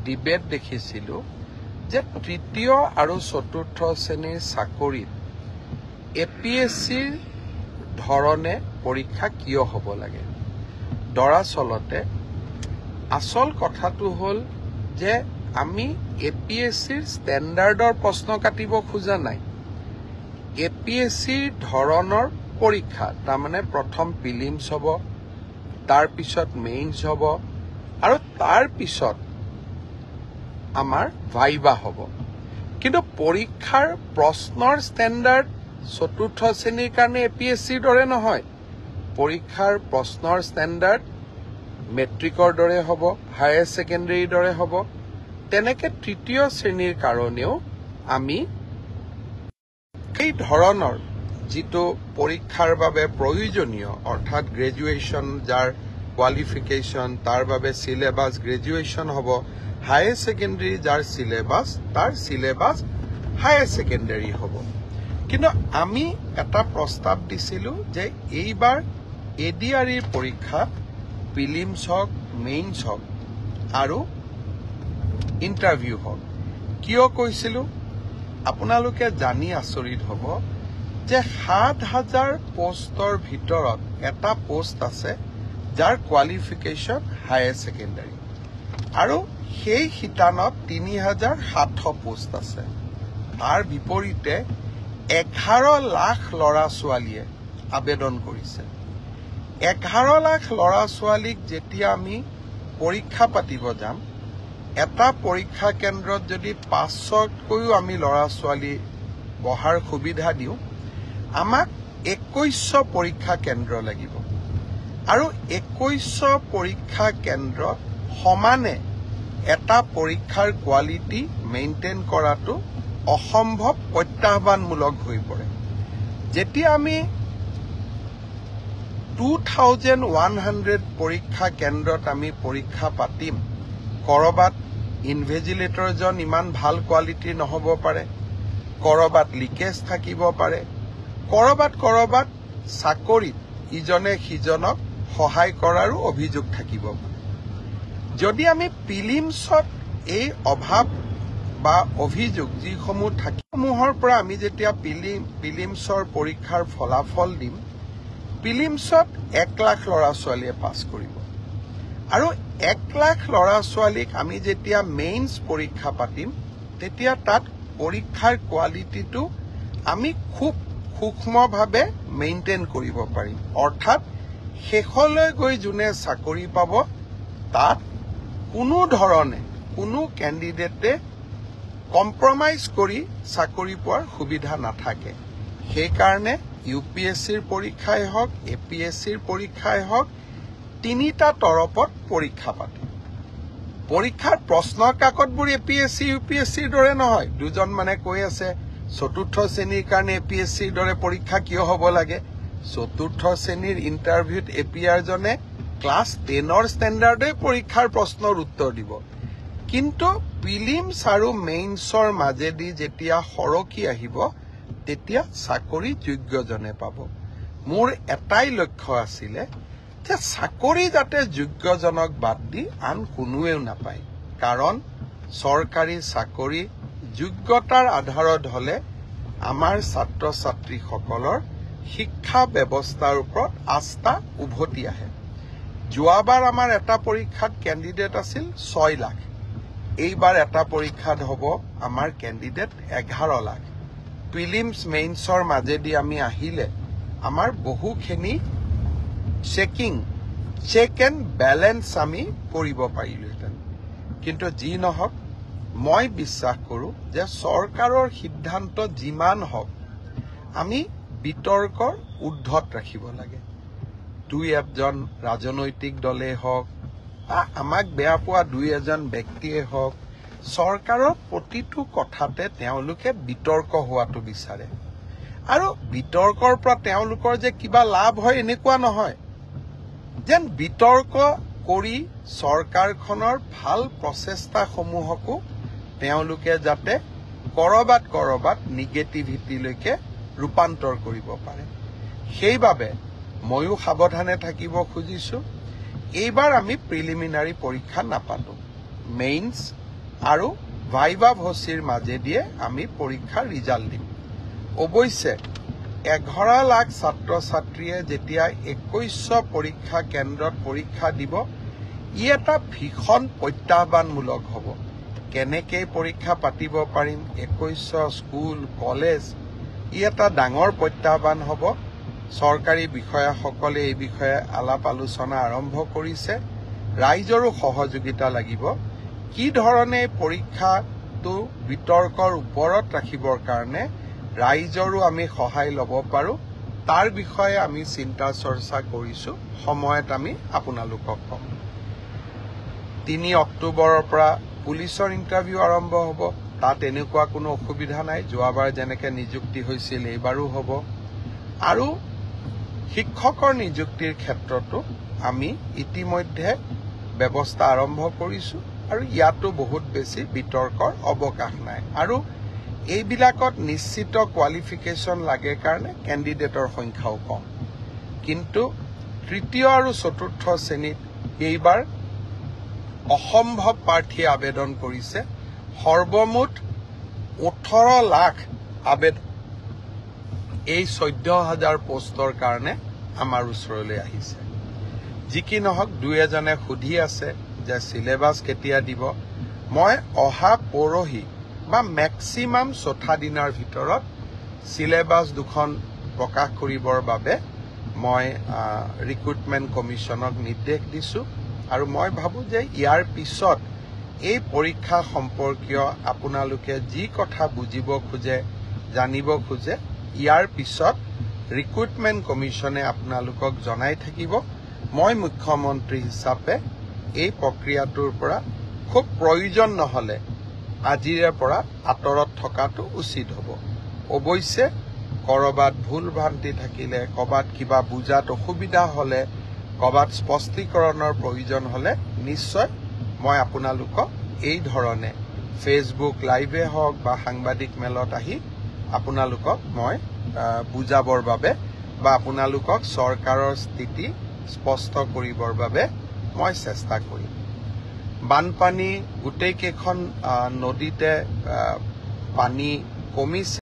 Debate দেখিছিলো যে তৃতীয় আৰু চতুৰ্থ শ্ৰেণীৰ চাকৰিত এপিএছচিৰ ধৰণে পৰীক্ষা কিয় হ'ব লাগে। দৰাচলতে আসল কথাটো হ'ল যে আমি এপিএছচিৰ ষ্টেণ্ডাৰ্ডৰ প্ৰশ্ন কাটিব খোজা নাই। এপিএছচিৰ ধৰণৰ পৰীক্ষা তাৰমানে প্ৰথম প্ৰিলিমছ হ'ব, তাৰ পিছত মেইনছ হ'ব আৰু তাৰ পিছত আমাৰ ভাইবা হ'ব। কিন্তু পৰীক্ষাৰ প্ৰশ্নৰ ষ্টেণ্ডাৰ্ড চতুৰ্থ শ্ৰেণীৰ কাৰণে এপিএছচিৰ দৰে নহয়। পৰীক্ষাৰ প্ৰশ্নৰ ষ্টেণ্ডাৰ্ড মেট্ৰিকৰ দৰে হ'ব, হায়াৰ ছেকেণ্ডেৰীৰ দৰে হ'ব। তেনেকে তৃতীয় শ্ৰেণীৰ কাৰণেও আমি এই ধৰণৰ যিটো পৰীক্ষাৰ বাবে প্ৰয়োজনীয় অৰ্থাৎ গ্ৰেজুৱেশ্যন যাৰ কোৱালিফিকেশ্যন তাৰ বাবে সিলেবাছ গ্ৰেজুৱেশ্যন হ'ব, হায়াৰ ছেকেণ্ডেৰী যাৰ সিলেবাছ তাৰ সিলেবাছ হায়াৰ ছেকেণ্ডেৰী হ'ব। কিন্তু আমি এটা প্ৰস্তাৱ দিছিলোঁ যে এইবাৰ এডিআৰইৰ পৰীক্ষাত প্ৰিলিমছ হওক, মেইনছ হওক আৰু ইণ্টাৰভিউ হওক। কিয় কৈছিলোঁ আপোনালোকে জানি আচৰিত হ'ব যে ৭,০০০ পোষ্টৰ ভিতৰত এটা পোষ্ট আছে যাৰ কোৱালিফিকেশ্যন হায়াৰ ছেকেণ্ডাৰী আৰু সেই শিতানত ৩,৭০০ পোষ্ট আছে। তাৰ বিপৰীতে ১১ লাখ ল'ৰা ছোৱালীয়ে আবেদন কৰিছে। ১১ লাখ ল'ৰা ছোৱালীক যেতিয়া আমি পৰীক্ষা পাতিব যাম, এটা পৰীক্ষা কেন্দ্ৰত যদি ৫০০তকৈও আমি ল'ৰা ছোৱালী বহাৰ সুবিধা দিওঁ, আমাক ২১০০ পৰীক্ষা কেন্দ্ৰ লাগিব আৰু ২১০০ পৰীক্ষা কেন্দ্ৰত সমানে এটা পৰীক্ষাৰ কোৱালিটি মেইনটেইন কৰাটো অসম্ভৱ, প্ৰত্যাহ্বানমূলক হৈ পৰে। যেতিয়া আমি ২১০০ পৰীক্ষা কেন্দ্ৰত আমি পৰীক্ষা পাতিম, কৰবাত ইনভেজিলেটৰজন ইমান ভাল কোৱালিটিৰ নহ'ব পাৰে, কৰবাত লিকেজ থাকিব পাৰে, কৰবাত চাকৰিত ইজনে সিজনক সহায় কৰাৰো অভিযোগ থাকিব পাৰে। যদি আমি প্ৰিলিমছত এই অভাৱ বা অভিযোগ যিসমূহ থাকিসমূহৰ পৰা আমি যেতিয়া প্ৰিলিমছৰ পৰীক্ষাৰ ফলাফল দিম, প্ৰিলিমছত ১ লাখ ল'ৰা ছোৱালীয়ে পাছ কৰিব আৰু ১ লাখ ল'ৰা ছোৱালীক আমি যেতিয়া মেইনছ পৰীক্ষা পাতিম, তেতিয়া তাত পৰীক্ষাৰ কোৱালিটিটো আমি খুব সূক্ষ্মভাৱে মেইনটেইন কৰিব পাৰিম। অৰ্থাৎ শেষলৈ গৈ যোনে চাকৰি পাব, তাত কোনো ধৰণে কোনো কেণ্ডিডেটে কম্প্ৰমাইজ কৰি চাকৰি পোৱাৰ সুবিধা নাথাকে। সেইকাৰণে ইউপিএছচিৰ পৰীক্ষাই হওক, এপিএছচিৰ পৰীক্ষাই হওক, তিনিটা তৰপত পৰীক্ষা পাতে। পৰীক্ষাৰ প্ৰশ্ন কাকতবোৰ এপিএছচি ইউপিএছচিৰ দৰে নহয়। দুজন মানে কৈ আছে চতুৰ্থ শ্ৰেণীৰ কাৰণে এপিএছচিৰ দৰে পৰীক্ষা কিয় হ'ব লাগে। চতুৰ্থ শ্ৰেণীৰ ইণ্টাৰভিউত এপিআৰজনে ক্লাছ 10ৰ ষ্টেণ্ডাৰ্ডে পৰীক্ষাৰ প্ৰশ্নৰ উত্তৰ দিব। কিন্তু প্ৰিলিমছ আৰু মেইনছৰ মাজেদি যেতিয়া সৰকি আহিব, তেতিয়া চাকৰি যোগ্যজনে পাব। মোৰ এটাই লক্ষ্য আছিলে যে চাকৰি যাতে যোগ্যজনক বাদ দি আন কোনোৱেও নাপায়। কাৰণ চৰকাৰী চাকৰি যোগ্যতাৰ আধাৰত হ'লে আমাৰ ছাত্ৰ ছাত্ৰীসকলৰ শিক্ষা ব্যৱস্থাৰ ওপৰত আস্থা উভতি আহে। যোৱাবাৰ আমাৰ এটা পৰীক্ষাত কেণ্ডিডেট আছিল ৬ লাখ। এইবাৰ এটা পৰীক্ষাত হ'ব আমাৰ কেণ্ডিডেট ১১ লাখ। প্ৰিলিমছ মেইনছৰ মাজেদি আমি আহিলে আমাৰ বহুখিনি চেক এণ্ড বেলেঞ্চ আমি কৰিব পাৰিলোহেঁতেন। কিন্তু যি নহওক, মই বিশ্বাস কৰোঁ যে চৰকাৰৰ সিদ্ধান্ত যিমান হওক আমি বিতৰ্কৰ ঊৰ্ধত ৰাখিব লাগে। দুই এজন ৰাজনৈতিক দলেই হওক বা আমাক বেয়া পোৱা দুই এজন ব্যক্তিয়ে হওক, চৰকাৰৰ প্ৰতিটো কথাতে তেওঁলোকে বিতৰ্ক হোৱাটো বিচাৰে। আৰু বিতৰ্কৰ পৰা তেওঁলোকৰ যে কিবা লাভ হয় এনেকুৱা নহয়। যেন বিতৰ্ক কৰি চৰকাৰখনৰ ভাল প্ৰচেষ্টাসমূহকো তেওঁলোকে যাতে কৰবাত নিগেটিভিটিলৈকে ৰূপান্তৰ কৰিব পাৰে। সেইবাবে ময়ো সাৱধানে থাকিব খুজিছোঁ। এইবাৰ আমি প্ৰিলিমিনাৰী পৰীক্ষা নাপাতো। মেইনছ আৰু ভাইভা ভচিৰ মাজেদিয়ে আমি পৰীক্ষাৰ ৰিজাল্ট দিম। অৱশ্যে 11 লাখ ছাত্ৰ ছাত্ৰীয়ে যেতিয়া 2100 পৰীক্ষা কেন্দ্ৰত পৰীক্ষা দিব, ই এটা ভীষণ প্ৰত্যাহ্বানমূলক হ'ব। কেনেকৈ পৰীক্ষা পাতিব পাৰিম, 2100 স্কুল কলেজ, ই এটা ডাঙৰ প্ৰত্যাহ্বান হ'ব। চৰকাৰী বিষয়াসকলে এই বিষয়ে আলাপ আলোচনা আৰম্ভ কৰিছে। ৰাইজৰো সহযোগিতা লাগিব। কি ধৰণে পৰীক্ষাটো বিতৰ্কৰ ওপৰত ৰাখিবৰ কাৰণে ৰাইজৰো আমি সহায় ল'ব পাৰোঁ, তাৰ বিষয়ে আমি চিন্তা চৰ্চা কৰিছোঁ। সময়ত আমি আপোনালোকক কম। 3 অক্টোবৰৰ পৰা পুলিচৰ ইণ্টাৰভিউ আৰম্ভ হ'ব। তাত এনেকুৱা কোনো অসুবিধা নাই। যোৱাবাৰ যেনেকৈ নিযুক্তি হৈছিল এইবাৰো হ'ব। আৰু শিক্ষকৰ নিযুক্তিৰ ক্ষেত্ৰতো আমি ইতিমধ্যে ব্যৱস্থা আৰম্ভ কৰিছোঁ আৰু ইয়াতো বহুত বেছি বিতৰ্কৰ অৱকাশ নাই। আৰু এইবিলাকত নিশ্চিত কোৱালিফিকেশ্যন লাগে কাৰণে কেণ্ডিডেটৰ সংখ্যাও কম। কিন্তু তৃতীয় আৰু চতুৰ্থ শ্ৰেণীত এইবাৰ অসম্ভৱ প্ৰাৰ্থীয়ে আবেদন কৰিছে। সৰ্বমুঠ 18 লাখ আবেদন এই 14,000 পোষ্টৰ কাৰণে আমাৰ ওচৰলৈ আহিছে। যি কি নহওক, দুই এজনে সুধি আছে যে চিলেবাছ কেতিয়া দিব। মই অহা পৰহি বা মেক্সিমাম 4 দিনৰ ভিতৰত চিলেবাছ দুখন প্ৰকাশ কৰিবৰ বাবে মই ৰিক্ৰুটমেণ্ট কমিশ্যনক নিৰ্দেশ দিছোঁ। আৰু মই ভাবোঁ যে ইয়াৰ পিছত এই পৰীক্ষা সম্পৰ্কীয় আপোনালোকে যি কথা বুজিব খোজে, জানিব খোজে, ইয়াৰ পিছত ৰিক্ৰুটমেণ্ট কমিশ্যনে আপোনালোকক জনাই থাকিব। মই মুখ্যমন্ত্ৰী হিচাপে এই প্ৰক্ৰিয়াটোৰ পৰা খুব প্ৰয়োজন নহ'লে আজিৰে পৰা আঁতৰত থকাটো উচিত হ'ব। অৱশ্যে ক'ৰবাত ভুল ভ্ৰান্তি থাকিলে, ক'ৰবাত কিবা বুজাত অসুবিধা হ'লে, ক'ৰবাত স্পষ্টীকৰণৰ প্ৰয়োজন হ'লে নিশ্চয় মই আপোনালোকক এই ধৰণে ফেচবুক লাইভে হওক বা সাংবাদিক মেলত আহি আপোনালোকক মই বুজাবৰ বাবে বা আপোনালোকক চৰকাৰৰ স্থিতি স্পষ্ট কৰিবৰ বাবে মই চেষ্টা কৰিম। বানপানী গোটেইকেইখন নদীতে পানী কমিছে।